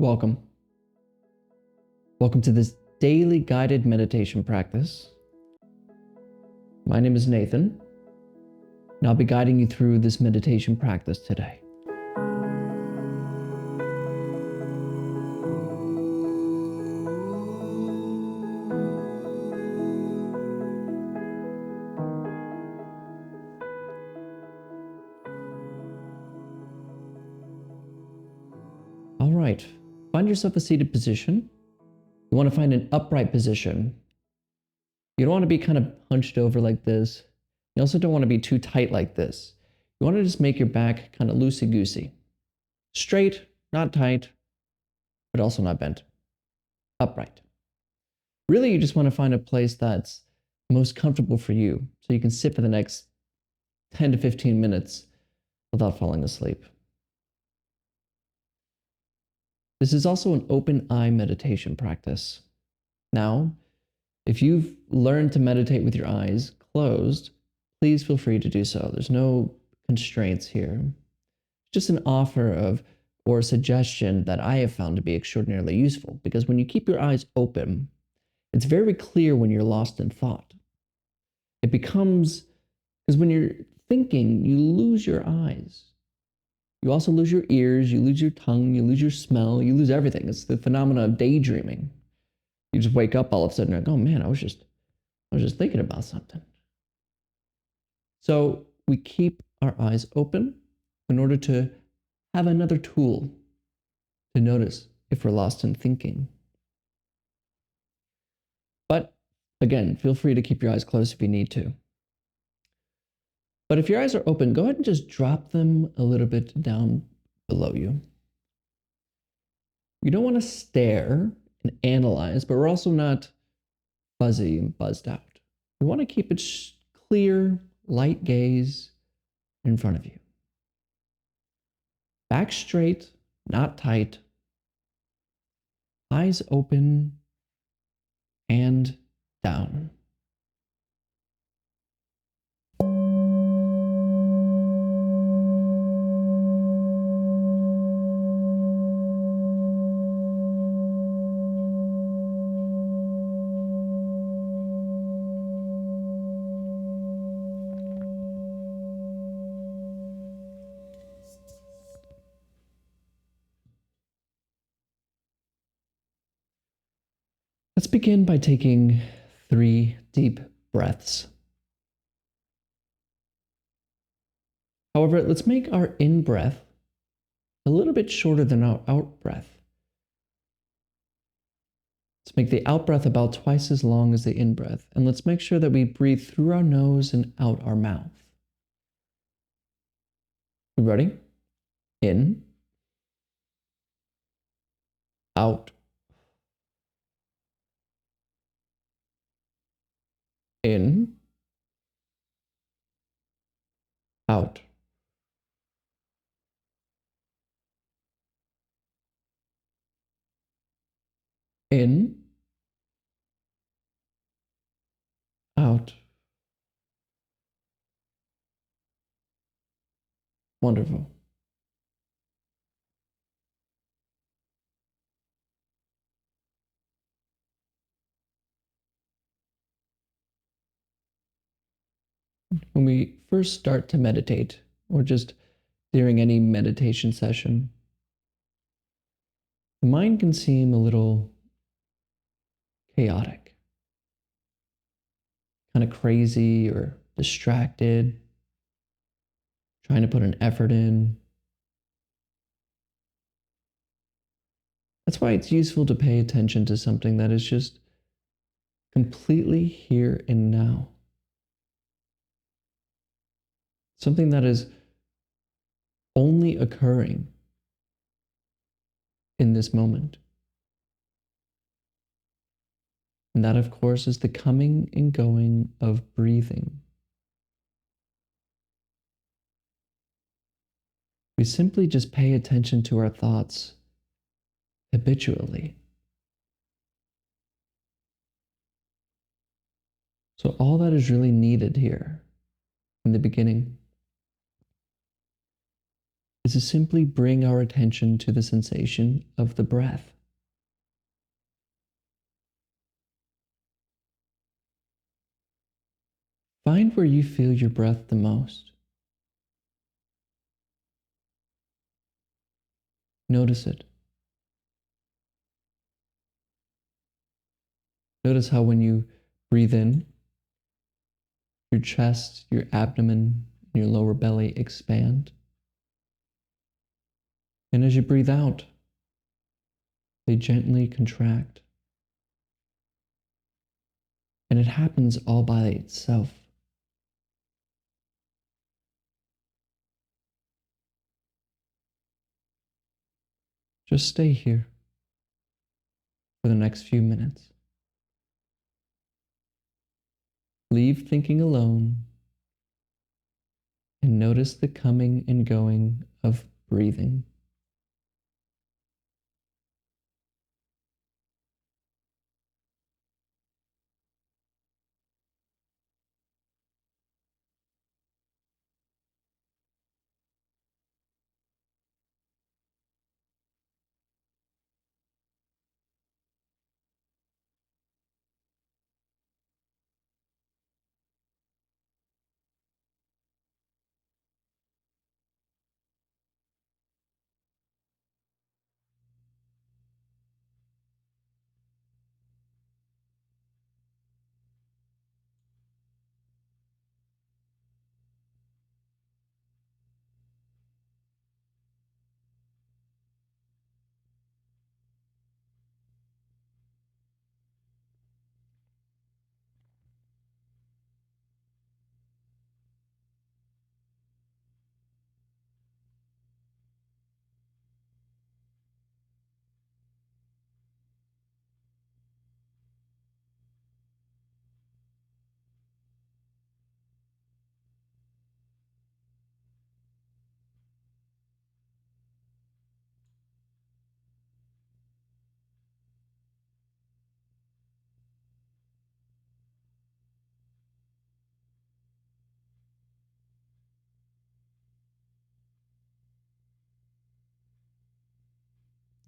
Welcome. Welcome to this daily guided meditation practice. My name is Nathan, and I'll be guiding you through this meditation practice today. All right, find yourself a seated position. You want to find an upright position. You don't want to be kind of hunched over like this. You also don't want to be too tight like this. You want to just make your back kind of loosey-goosey. Straight, not tight, but also not bent. Upright. Really, you just want to find a place that's most comfortable for you so you can sit for the next 10 to 15 minutes without falling asleep. This is also an open eye meditation practice. Now, if you've learned to meditate with your eyes closed, please feel free to do so. There's no constraints here. Just an offer of or a suggestion that I have found to be extraordinarily useful, because when you keep your eyes open, it's very clear when you're lost in thought. It becomes, because when you're thinking, you lose your eyes. You also lose your ears, you lose your tongue, you lose your smell, you lose everything. It's the phenomena of daydreaming. You just wake up all of a sudden and like, oh man, I was just thinking about something. So we keep our eyes open in order to have another tool to notice if we're lost in thinking. But again, feel free to keep your eyes closed if you need to. But if your eyes are open, go ahead and just drop them a little bit down below you. You don't want to stare and analyze, but we're also not fuzzy and buzzed out. We want to keep it clear, light gaze in front of you. Back straight, not tight. Eyes open and down. Let's begin by taking 3 deep breaths. However, let's make our in-breath a little bit shorter than our out-breath. Let's make the out-breath about twice as long as the in-breath, and let's make sure that we breathe through our nose and out our mouth. You ready? In, out, in, out. In, out. Wonderful. When we first start to meditate, or just during any meditation session, the mind can seem a little chaotic, kind of crazy or distracted, trying to put an effort in. That's why it's useful to pay attention to something that is just completely here and now. Something that is only occurring in this moment. And that, of course, is the coming and going of breathing. We simply just pay attention to our thoughts habitually. So all that is really needed here in the beginning is to simply bring our attention to the sensation of the breath. Find where you feel your breath the most. Notice it. Notice how when you breathe in, your chest, your abdomen, and your lower belly expand. And as you breathe out, they gently contract. And it happens all by itself. Just stay here for the next few minutes. Leave thinking alone and notice the coming and going of breathing.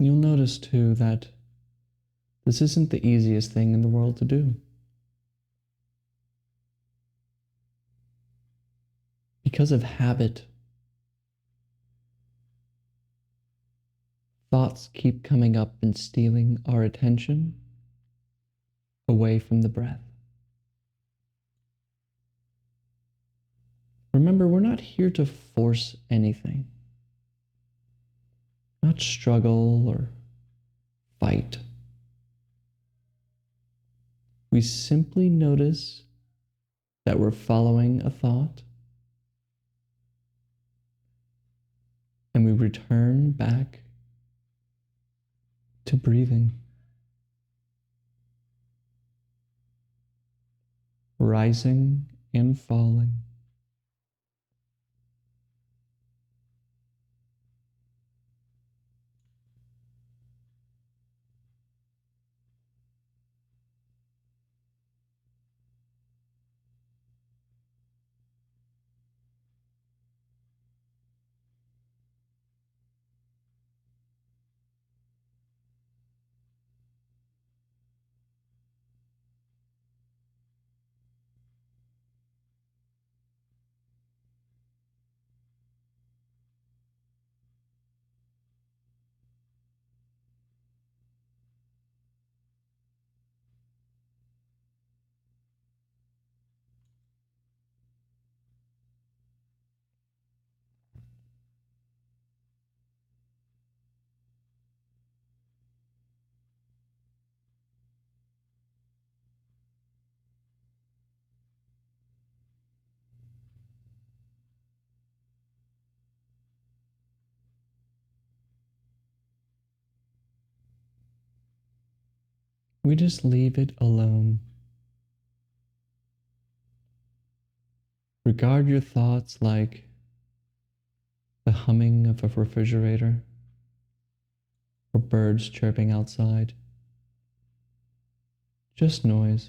You'll notice too that this isn't the easiest thing in the world to do. Because of habit, thoughts keep coming up and stealing our attention away from the breath. Remember, we're not here to force anything, not struggle or fight. We simply notice that we're following a thought and we return back to breathing, rising and falling. We just leave it alone. Regard your thoughts like the humming of a refrigerator or birds chirping outside. Just noise.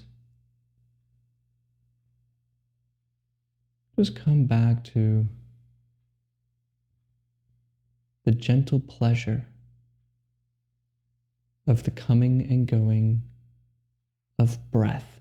Just come back to the gentle pleasure of the coming and going of breath.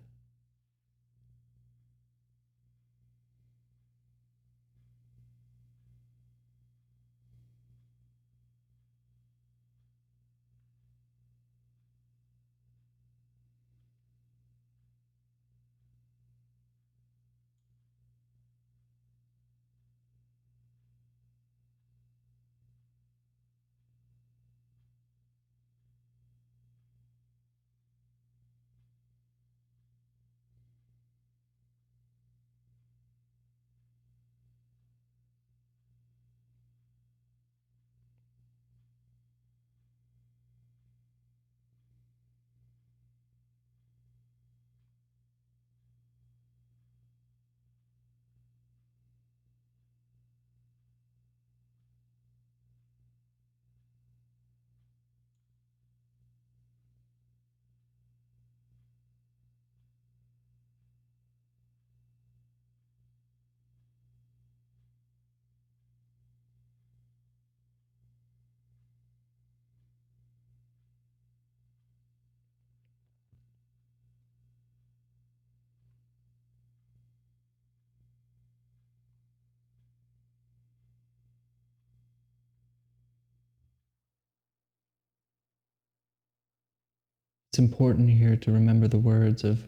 It's important here to remember the words of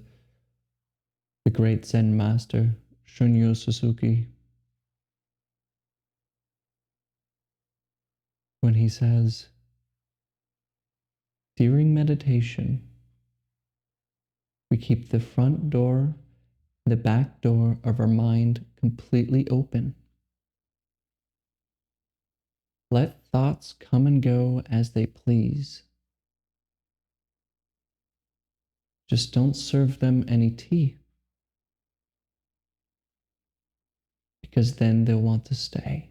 the great Zen master, Shunryu Suzuki, when he says, during meditation, we keep the front door and the back door of our mind completely open. Let thoughts come and go as they please. Just don't serve them any tea, because then they'll want to stay.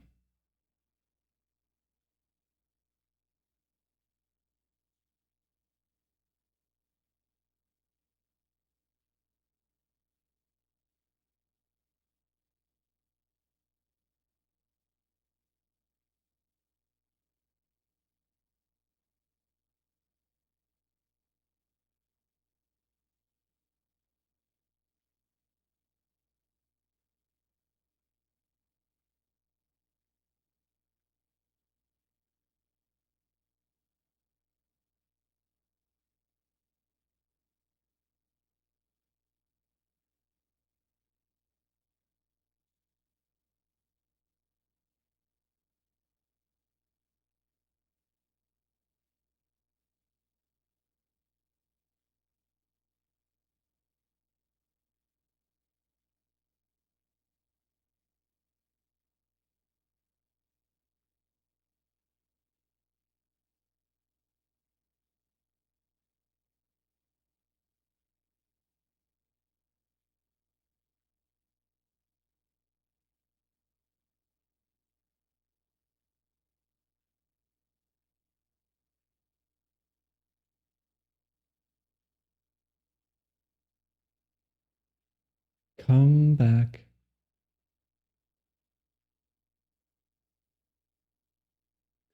Come back.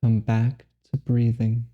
Come back to breathing.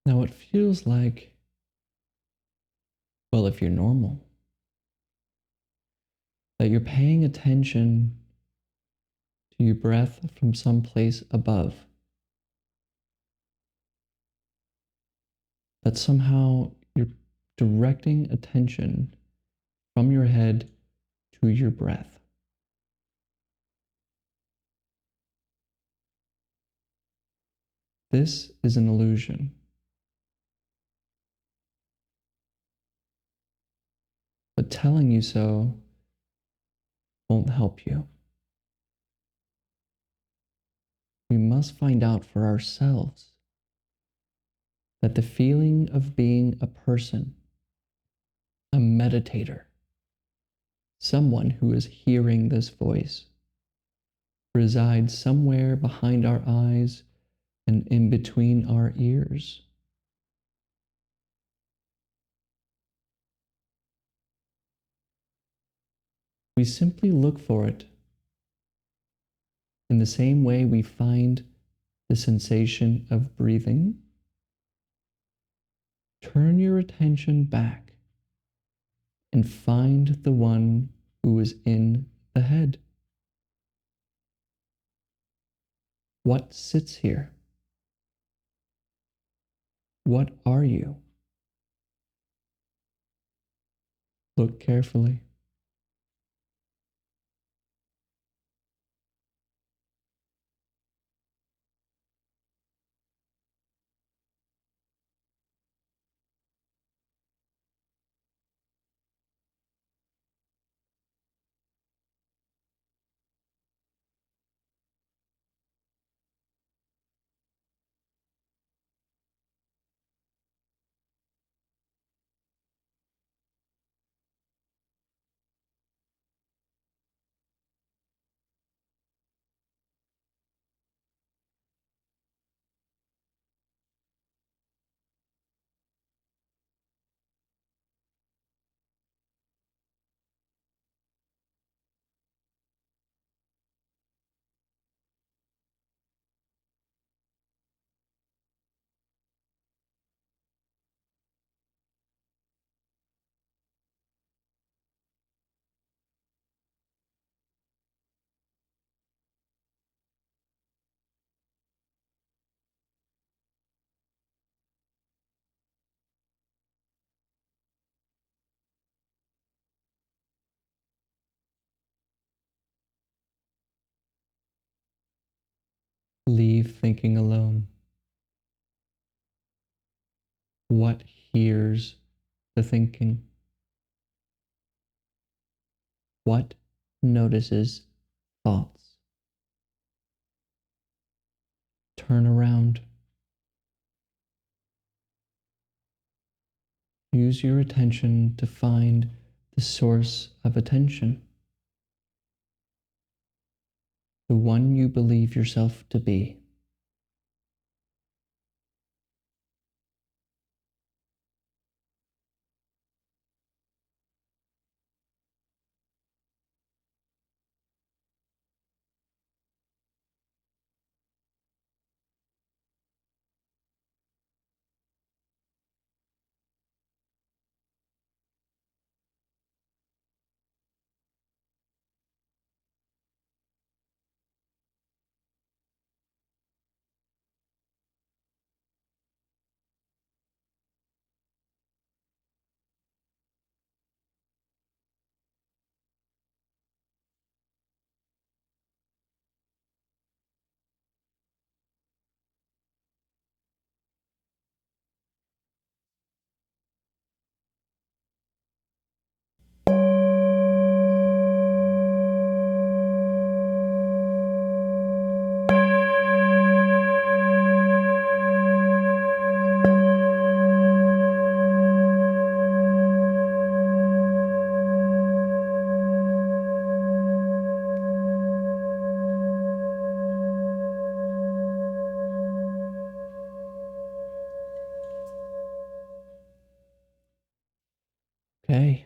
Now it feels like, well, if you're normal, that you're paying attention to your breath from someplace above. That somehow you're directing attention from your head to your breath. This is an illusion. But telling you so won't help you. We must find out for ourselves that the feeling of being a person, a meditator, someone who is hearing this voice, resides somewhere behind our eyes and in between our ears. We simply look for it in the same way we find the sensation of breathing. Turn your attention back and find the one who is in the head. What sits here? What are you? Look carefully. Leave thinking alone. What hears the thinking? What notices thoughts? Turn around. Use your attention to find the source of attention, the one you believe yourself to be. Okay.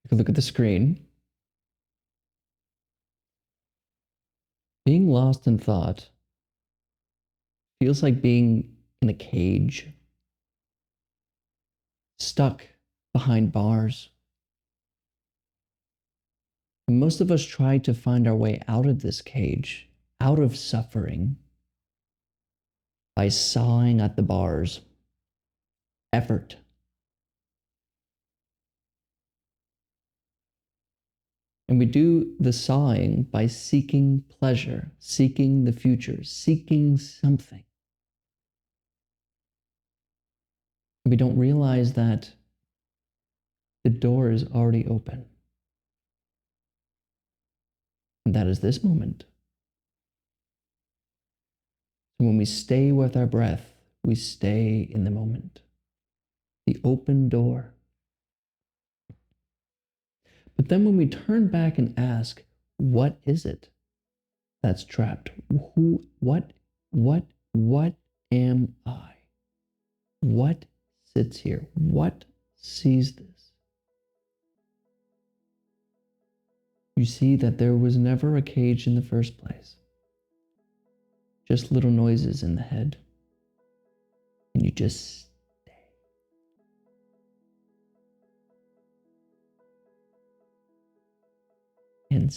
Take a look at the screen. Being lost in thought feels like being in a cage, stuck behind bars. And most of us try to find our way out of this cage, out of suffering, by sawing at the bars. Effort. And we do the sawing by seeking pleasure, seeking the future, seeking something. We don't realize that the door is already open. And that is this moment. So when we stay with our breath, we stay in the moment. The open door. But then when we turn back and ask, what is it that's trapped? What am I? What sits here? What sees this? You see that there was never a cage in the first place. Just little noises in the head. And you just stay. And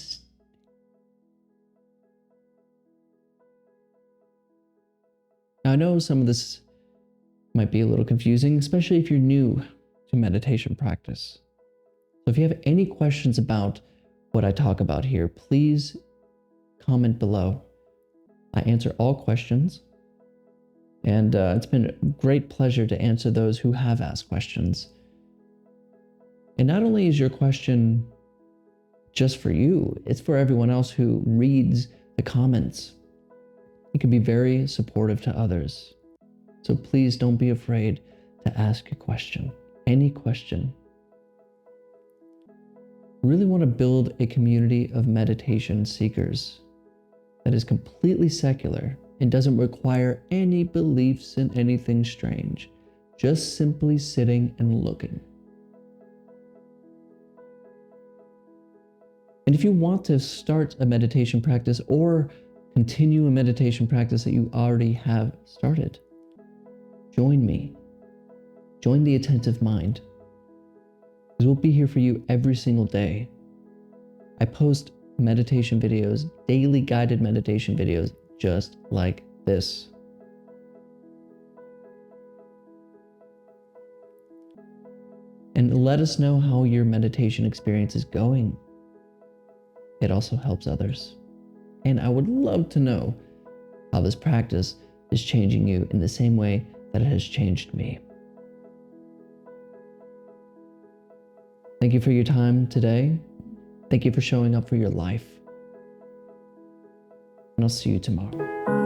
now I know some of this might be a little confusing, especially if you're new to meditation practice. So if you have any questions about what I talk about here, please comment below. I answer all questions, and it's been a great pleasure to answer those who have asked questions. And not only is your question just for you, it's for everyone else who reads the comments. It can be very supportive to others. So please don't be afraid to ask a question, any question. Really want to build a community of meditation seekers that is completely secular and doesn't require any beliefs in anything strange, just simply sitting and looking. And if you want to start a meditation practice or continue a meditation practice that you already have started, join me. Join the Attentive Mind. Because we'll be here for you every single day. I post meditation videos, daily guided meditation videos, just like this. And let us know how your meditation experience is going. It also helps others. And I would love to know how this practice is changing you in the same way that it has changed me. Thank you for your time today. Thank you for showing up for your life. And I'll see you tomorrow.